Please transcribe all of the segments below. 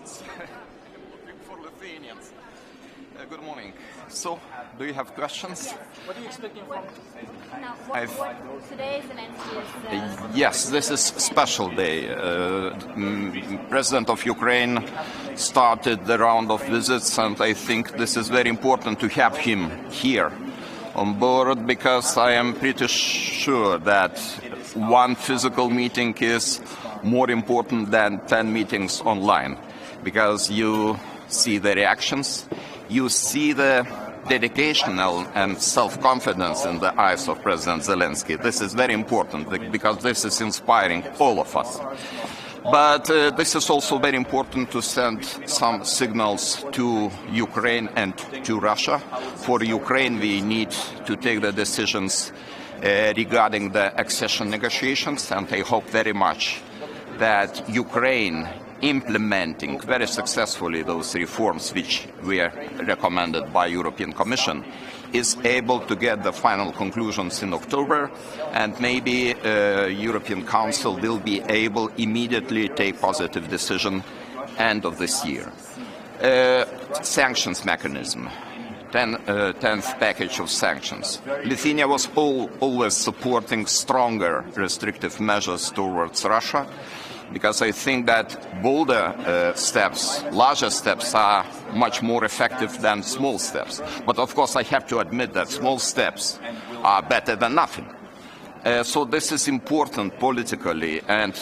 questions for Lithuanians. Good morning. So, do you have questions? What are you expecting from today Zelensky is... Yes, this is a special day. President of Ukraine started the round of visits, and I think this is very important to have him here on board, because I am pretty sure that one physical meeting is more important than 10 meetings online, because you see the reactions, you see the dedication and self-confidence in the eyes of President Zelensky. This is very important, because this is inspiring all of us. But this is also very important to send some signals to Ukraine and to Russia. For Ukraine, we need to take the decisions regarding the accession negotiations, and I hope very much that Ukraine implementing very successfully those reforms which were recommended by European Commission is able to get the final conclusions in October, and maybe European Council will be able immediately take positive decision end of this year. Sanctions mechanism. 10th package of sanctions. Lithuania was always supporting stronger restrictive measures towards Russia, because I think that bolder steps, larger steps, are much more effective than small steps. But of course I have to admit that small steps are better than nothing. So this is important politically, and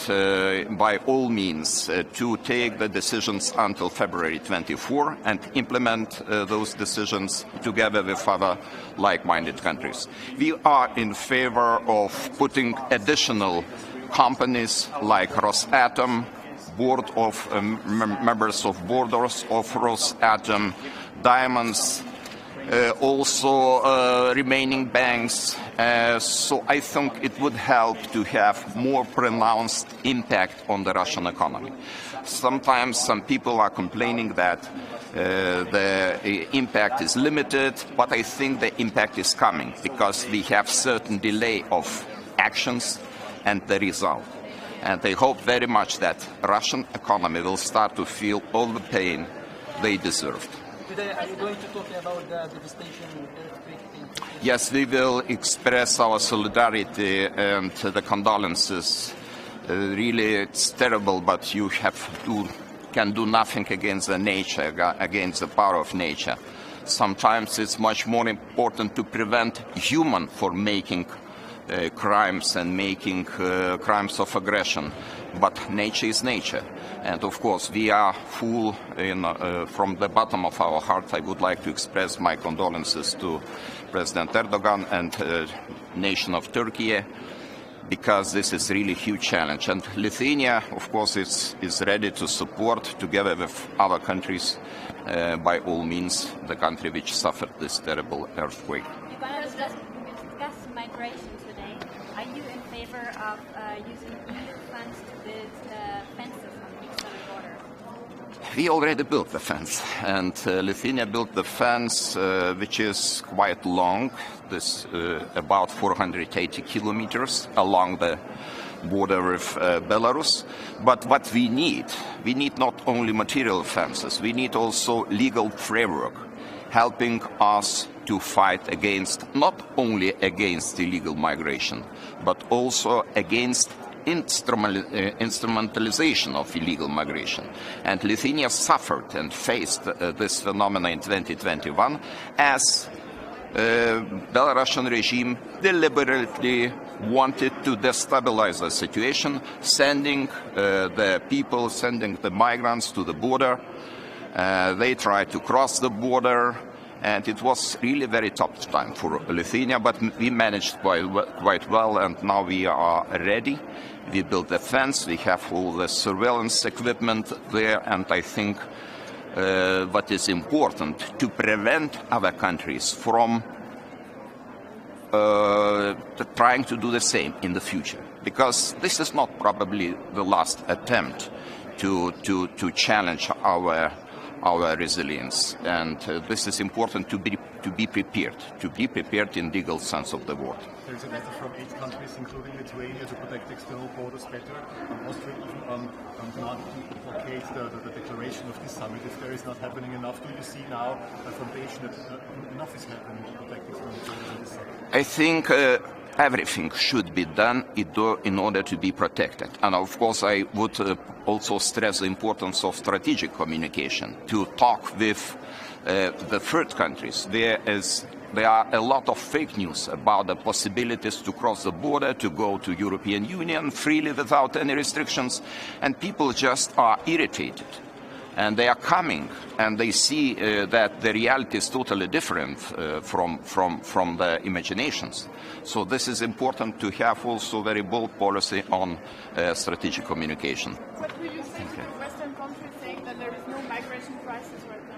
by all means to take the decisions until February 24 and implement those decisions together with other like-minded countries. We are in favor of putting additional companies like Rosatom, board of members of boards of Rosatom, diamonds, also remaining banks. So I think it would help to have more pronounced impact on the Russian economy. Sometimes some people are complaining that the impact is limited, but I think the impact is coming, because we have certain delay of actions and the result. And I hope very much that Russian economy will start to feel all the pain they deserved. Today, are you going to talk about the devastation earthquake? Yes, we will express our solidarity and the condolences. Really, it's terrible, but you can do nothing against the nature, against the power of nature. Sometimes it's much more important to prevent human from making crimes and making crimes of aggression, but nature is nature. And of course we are full from the bottom of our heart. I would like to express my condolences to President Erdogan and nation of Turkey, because this is really a huge challenge. And Lithuania, of course, is ready to support, together with other countries, by all means, the country which suffered this terrible earthquake. We're going to discuss migration today. Are you in favor of using EU funds to build fences on the external border? We already built the fence, and Lithuania built the fence, which is quite long. This about 480 kilometers along the border with Belarus. But what we need not only material fences, we need also legal framework, helping us to fight against, not only against illegal migration, but also against instrumentalization of illegal migration. And Lithuania suffered and faced this phenomenon in 2021 as Belarusian regime deliberately wanted to destabilize the situation, sending the migrants to the border. They tried to cross the border, and it was really very tough time for Lithuania, but we managed quite well, and now we are ready. We built the fence, we have all the surveillance equipment there, and I think what is important to prevent other countries from trying to do the same in the future, because this is not probably the last attempt to challenge our our resilience. And this is important to be prepared in legal sense of the word. There is a letter from 8 countries, including Lithuania, to protect external borders better. Austria even demanded to blockade the declaration of this summit. If there is not happening enough, do you see now a foundation that enough is happening to protect external borders in this summit? I think everything should be done in order to be protected. And of course, I would also stress the importance of strategic communication, to talk with the third countries. There are a lot of fake news about the possibilities to cross the border, to go to European Union freely without any restrictions, and people just are irritated. And they are coming, and they see that the reality is totally different from the imaginations. So this is important to have also very bold policy on strategic communication. What will you say to the Western countries saying that there is no migration crisis right now?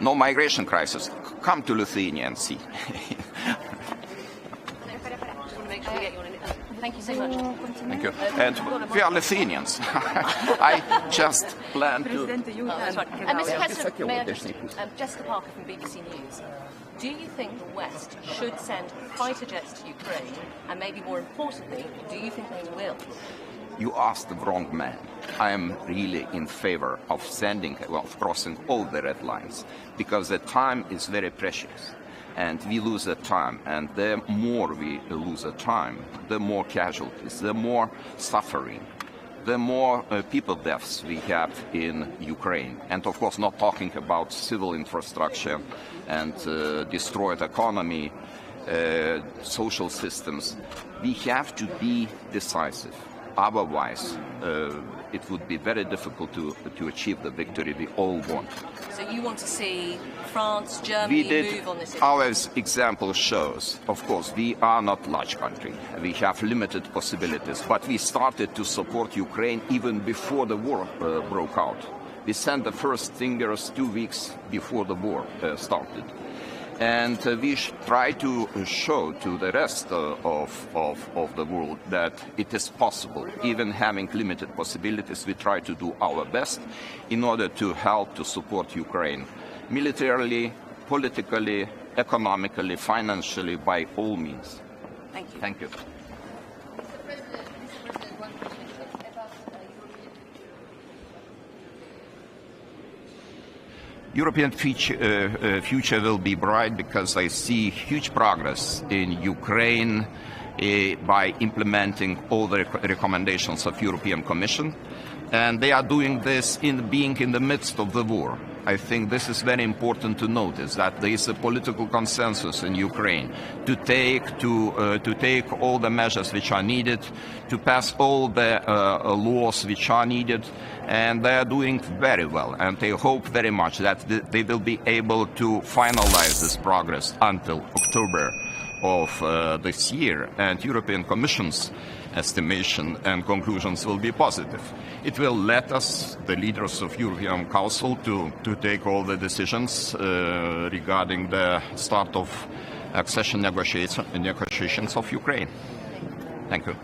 No migration crisis. Come to Lithuania and see. Thank you so much. Thank you. And we are Lithuanians. I just plan to... Mr. President, may I just, Jessica Parker from BBC News. Do you think the West should send fighter jets to Ukraine? And maybe more importantly, do you think they will? You asked the wrong man. I am really in favor of crossing all the red lines, because the time is very precious. And we lose the time, and the more we lose the time, the more casualties, the more suffering, the more people deaths we have in Ukraine. And of course, not talking about civil infrastructure and destroyed economy, social systems. We have to be decisive. Otherwise, it would be very difficult to achieve the victory we all want. So you want to see France, Germany move on this issue? Our example shows, of course, we are not a large country. We have limited possibilities, but we started to support Ukraine even before the war broke out. We sent the first stingers 2 weeks before the war started. And we try to show to the rest of the world that it is possible. Even having limited possibilities, we try to do our best in order to help to support Ukraine militarily, politically, economically, financially, by all means. Thank you. Thank you. Mr. President, one question about European future will be bright because I see huge progress in Ukraine by implementing all the recommendations of European Commission, and they are doing this being in the midst of the war. I think this is very important to notice, that there is a political consensus in Ukraine to take all the measures which are needed, to pass all the laws which are needed, and they are doing very well. And I hope very much that they will be able to finalize this progress until October of this year, and European Commission's estimation and conclusions will be positive. It will let us, the leaders of European Council, to take all the decisions regarding the start of accession negotiations of Ukraine. Thank you.